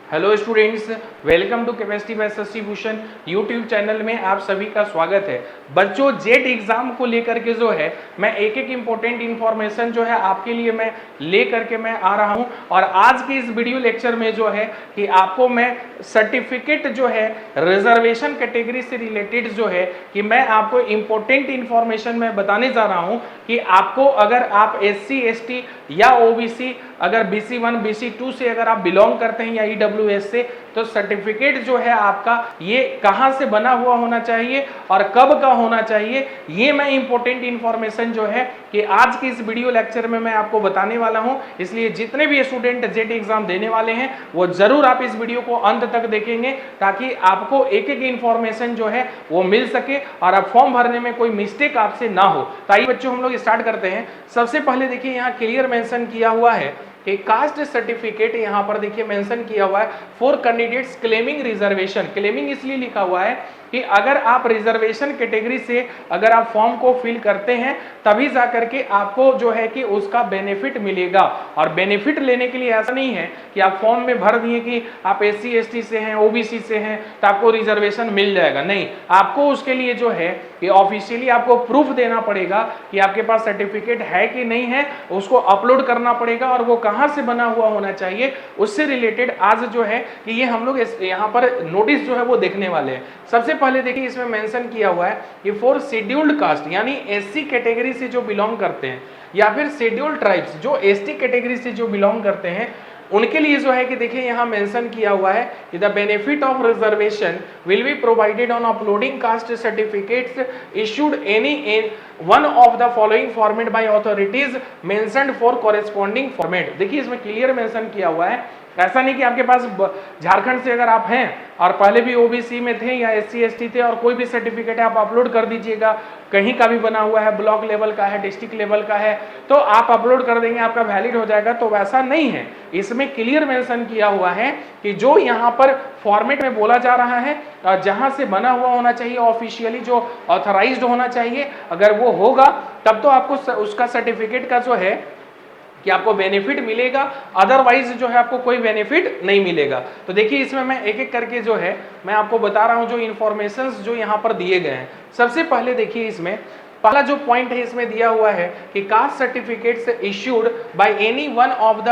Hello students, welcome to chemistry by Shashi Bhushan YouTube channel में आप सभी का स्वागत है। बच्चों, जेट एग्जाम को लेकर के जो है मैं एक एक इम्पोर्टेंट इन्फॉर्मेशन जो है आपके लिए मैं ले करके मैं आ रहा हूं। और आज के इस वीडियो लेक्चर में जो है कि आपको मैं सर्टिफिकेट जो है रिजर्वेशन कैटेगरी से रिलेटेड जो है कि मैं आपको इम्पोर्टेंट इन्फॉर्मेशन मैं बताने जा रहा हूं कि आपको अगर आप SC ST या OBC अगर BC1 BC2 से अगर आप बिलोंग करते हैं या EWS से, तो सर्टिफिकेट जो है आपका ये कहां से बना हुआ होना चाहिए और कब का होना चाहिए, ये मैं इंपॉर्टेंट इंफॉर्मेशन जो है कि आज की इस वीडियो लेक्चर में मैं आपको बताने वाला हूं। इसलिए जितने भी स्टूडेंट जेट एग्जाम देने वाले हैं वो जरूर आप इस वीडियो को अंत तक देखेंगे ताकि आपको एक एक इंफॉर्मेशन जो है वो मिल सके और आप फॉर्म भरने में कोई मिस्टेक आपसे ना हो। तो आइए बच्चों हम लोग स्टार्ट करते हैं। सबसे पहले देखिए यहाँ क्लियर मेंशन किया हुआ है कि कास्ट सर्टिफिकेट यहाँ पर देखिए मेंशन किया हुआ है for candidates claiming reservation. Claiming इसलिए लिखा हुआ है कि अगर आप रिजर्वेशन कैटेगरी से अगर आप फॉर्म को फिल करते हैं तभी जाकर के आपको जो है कि उसका बेनिफिट मिलेगा। और बेनिफिट लेने के लिए ऐसा नहीं है कि आप फॉर्म में भर दिए कि आप SC ST से हैं OBC से हैं तो आपको रिजर्वेशन मिल जाएगा। नहीं, आपको उसके लिए जो है कि ऑफिशियली आपको प्रूफ देना पड़ेगा कि आपके पास सर्टिफिकेट है कि नहीं है, उसको अपलोड करना पड़ेगा और वो कहां से बना हुआ होना चाहिए उससे रिलेटेड आज जो है कि ये हम लोग यहाँ पर नोटिस जो है वो देखने वाले हैं। सबसे पहले देखिए इसमें मेंशन किया हुआ है कि फॉर शेड्यूल्ड कास्ट यानी SC कैटेगरी से जो बिलोंग करते हैं या फिर शेड्यूल्ड ट्राइब्स जो ST कैटेगरी से जो बिलोंग करते हैं उनके लिए जो है कि देखिए यहाँ मेंशन किया हुआ है कि the benefit of reservation will be provided on uploading caste certificates issued any one of the following format by authorities mentioned for corresponding format. देखिए इसमें क्लियर मेंशन किया हुआ है, ऐसा नहीं कि आपके पास झारखंड से अगर आप हैं और पहले भी OBC में थे या SC ST थे और कोई भी सर्टिफिकेट है आप अपलोड कर दीजिएगा, कहीं का भी बना हुआ है, ब्लॉक लेवल का है, डिस्ट्रिक्ट लेवल का है, तो आप अपलोड कर देंगे आपका वैलिड हो जाएगा। तो वैसा नहीं है, इसमें क्लियर मेंशन किया हुआ है कि जो यहाँ पर फॉर्मेट में बोला जा रहा है जहां से बना हुआ होना चाहिए ऑफिशियली जो ऑथराइज्ड होना चाहिए, अगर वो होगा तब तो आपको उसका सर्टिफिकेट का जो है कि आपको बेनिफिट मिलेगा, अदरवाइज जो है आपको कोई बेनिफिट नहीं मिलेगा। तो देखिए इसमें मैं एक एक करके जो है मैं आपको बता रहा हूं जो इंफॉर्मेशंस जो यहाँ पर दिए गए हैं। सबसे पहले देखिए इसमें पहला जो पॉइंट है इसमें दिया हुआ है कि caste certificates issued by any one of the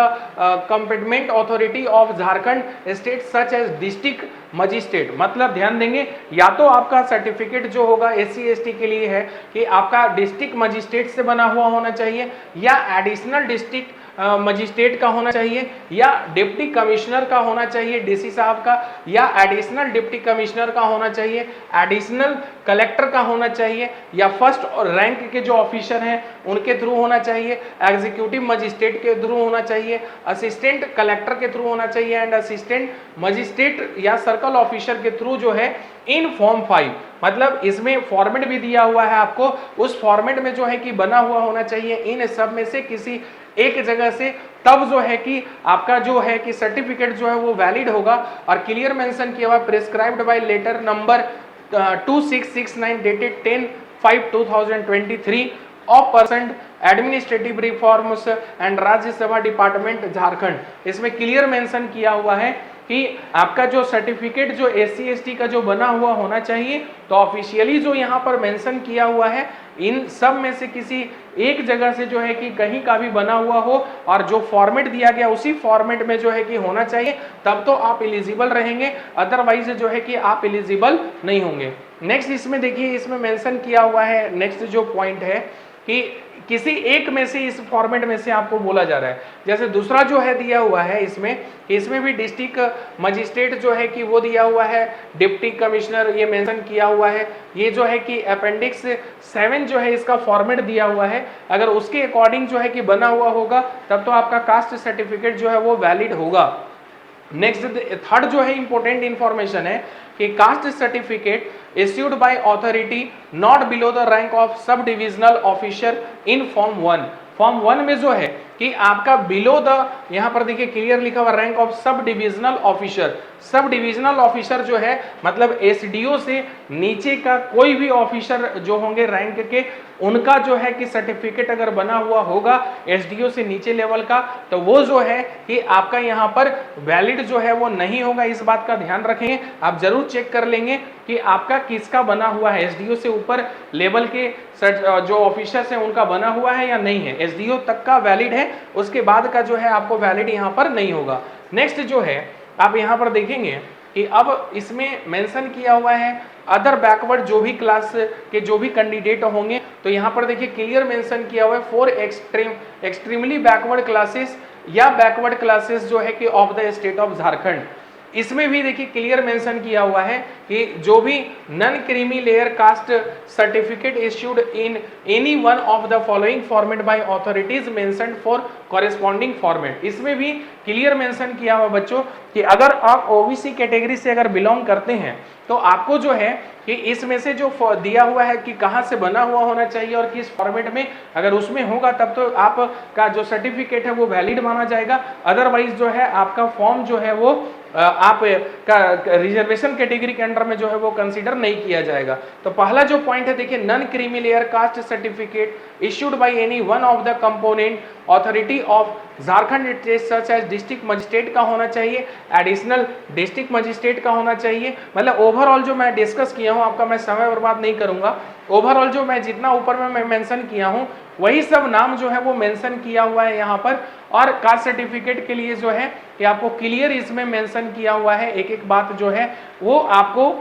competent authority of Jharkhand state such as district magistrate. मतलब ध्यान देंगे, या तो आपका सर्टिफिकेट जो होगा SC ST के लिए है कि आपका डिस्ट्रिक्ट मजिस्ट्रेट से बना हुआ होना चाहिए या एडिशनल डिस्ट्रिक्ट मजिस्ट्रेट का होना चाहिए या डिप्टी कमिश्नर का होना चाहिए DC साहब का, या एडिशनल डिप्टी कमिश्नर का होना चाहिए, एडिशनल कलेक्टर का होना चाहिए, या फर्स्ट रैंक के जो ऑफिसर हैं उनके थ्रू होना चाहिए, एग्जीक्यूटिव मजिस्ट्रेट के थ्रू होना चाहिए, असिस्टेंट कलेक्टर के थ्रू होना चाहिए एंड असिस्टेंट मजिस्ट्रेट या सर्कल ऑफिसर के थ्रू जो है इन फॉर्म 5। मतलब इसमें फॉर्मेट भी दिया हुआ है आपको, उस फॉर्मेट में जो है कि बना हुआ होना चाहिए इन सब में से किसी एक जगह से, तब जो है कि आपका जो है कि सर्टिफिकेट जो है वो वैलिड होगा। और क्लियर मेंशन किया हुआ prescribed by letter number 2669 dated 10/5/2023 of personnel administrative reforms and Rajya Sabha department Jharkhand. इसमें क्लियर मेंशन किया हुआ है कि आपका जो सर्टिफिकेट जो SC ST का जो बना हुआ होना चाहिए, तो ऑफिशियली जो यहाँ पर मेंशन किया हुआ है इन सब में से किसी एक जगह से जो है कि कहीं का भी बना हुआ हो और जो फॉर्मेट दिया गया उसी फॉर्मेट में जो है कि होना चाहिए, तब तो आप एलिजिबल रहेंगे, अदरवाइज जो है कि आप एलिजिबल नहीं होंगे। नेक्स्ट इसमें देखिए इसमें मेंशन किया हुआ है, नेक्स्ट जो पॉइंट है कि किसी एक में से इस फॉर्मेट में से आपको बोला जा रहा है। जैसे दूसरा जो है दिया हुआ है इसमें भी डिस्ट्रिक्ट मजिस्ट्रेट जो है कि वो दिया हुआ है, डिप्टी कमिश्नर ये मेंशन किया हुआ है। ये जो है कि अपेंडिक्स 7 जो है इसका फॉर्मेट दिया हुआ है, अगर उसके अकॉर्डिंग जो है कि बना हुआ होगा तब तो आपका कास्ट सर्टिफिकेट जो है वो वैलिड होगा। नेक्स्ट थर्ड जो है इंपॉर्टेंट इंफॉर्मेशन है कि caste certificate issued by authority not below the rank of sub divisional officer in form 1। Form 1 में जो है कि आपका बिलो द, यहाँ पर देखिए क्लियर लिखा हुआ rank of sub divisional officer. Sub divisional officer जो है मतलब एसडीओ से नीचे का कोई भी ऑफिसर जो होंगे रैंक के, उनका जो है कि सर्टिफिकेट अगर बना हुआ होगा एसडीओ से नीचे लेवल का, तो वो जो है कि आपका यहाँ पर वैलिड जो है वो नहीं होगा। इस बात का ध्यान रखेंगे, आप जरूर चेक कर लेंगे कि आपका किसका बना हुआ है, एसडीओ से ऊपर लेवल के जो ऑफिसर्स हैं उनका बना हुआ है या नहीं है। एसडीओ तक का वैलिड है, उसके बाद का जो है आपको वैलिड यहाँ पर नहीं होगा। नेक्स्ट जो है आप यहाँ पर देखेंगे कि अब इसमें मेंशन किया हुआ है अदर बैकवर्ड जो भी क्लास के जो भी कैंडिडेट होंगे, तो यहाँ पर देखिए क्लियर मेंशन किया हुआ है फॉर एक्सट्रीमली बैकवर्ड क्लासेस या बैकवर्ड क्लासेस जो है कि of the state of Jharkhand. इसमें भी देखिए क्लियर मेंशन किया हुआ है कि जो भी non creamy layer caste certificate issued in any one of the following format by authorities mentioned for corresponding format. इसमें भी क्लियर मेंशन किया हुआ बच्चों कि अगर आप ओबीसी कैटेगरी से अगर बिलोंग करते हैं तो आपको जो है कि इसमें से जो दिया हुआ है कि कहाँ से बना हुआ होना चाहिए और किस फॉर्मेट में, अगर उसमें होगा तब तो आपका जो सर्टिफिकेट है वो वैलिड माना जाएगा। अदरवाइज जो है आपका फॉर्म जो है वो आप का रिजर्वेशन कैटेगरी के अंडर में जो है वो कंसीडर नहीं किया जाएगा। तो पहला जो पॉइंट है देखिए non creamy layer caste certificate issued by any one of the component authority of Jharkhand state such as district magistrate का होना चाहिए, एडिशनल डिस्ट्रिक्ट मजिस्ट्रेट का होना चाहिए। मतलब ओवरऑल जो मैं डिस्कस किया हूं, आपका मैं समय बर्बाद नहीं करूंगा, ओवरऑल जो मैं जितना ऊपर में मैं मेंशन किया हूं वही सब नाम जो है वो मेंशन किया हुआ है यहाँ पर। और कास्ट सर्टिफिकेट के लिए जो है कि आपको क्लियर इसमें मेंशन किया हुआ है, एक एक बात जो है वो आपको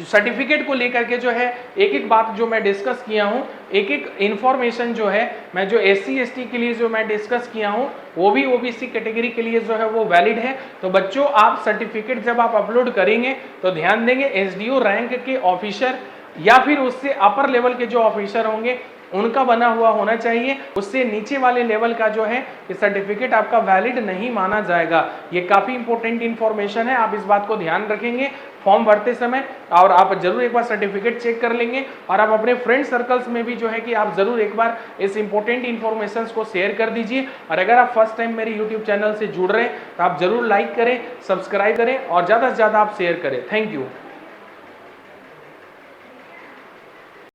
सर्टिफिकेट को लेकर के जो है एक एक बात जो मैं डिस्कस किया हूं, एक एक इंफॉर्मेशन जो है मैं जो एससी एसटी के लिए जो मैं डिस्कस किया हूं वो भी ओबीसी कैटेगरी के लिए जो है वो वैलिड है। तो बच्चों आप सर्टिफिकेट जब आप अपलोड करेंगे तो ध्यान देंगे एसडीओ रैंक के ऑफिसर या फिर उससे अपर लेवल के जो ऑफिसर होंगे उनका बना हुआ होना चाहिए। उससे नीचे वाले लेवल का जो है कि सर्टिफिकेट आपका वैलिड नहीं माना जाएगा। ये काफी इंपॉर्टेंट इंफॉर्मेशन है, आप इस बात को ध्यान रखेंगे फॉर्म भरते समय, और आप जरूर एक बार सर्टिफिकेट चेक कर लेंगे। और आप अपने फ्रेंड सर्कल्स में भी जो है कि आप जरूर एक बार इस इंपॉर्टेंट इंफॉर्मेशन को शेयर कर दीजिए। और अगर आप फर्स्ट टाइम मेरे यूट्यूब चैनल से जुड़ रहे हैं तो आप जरूर लाइक करें, सब्सक्राइब करें और ज़्यादा से ज़्यादा आप शेयर करें। Thank you.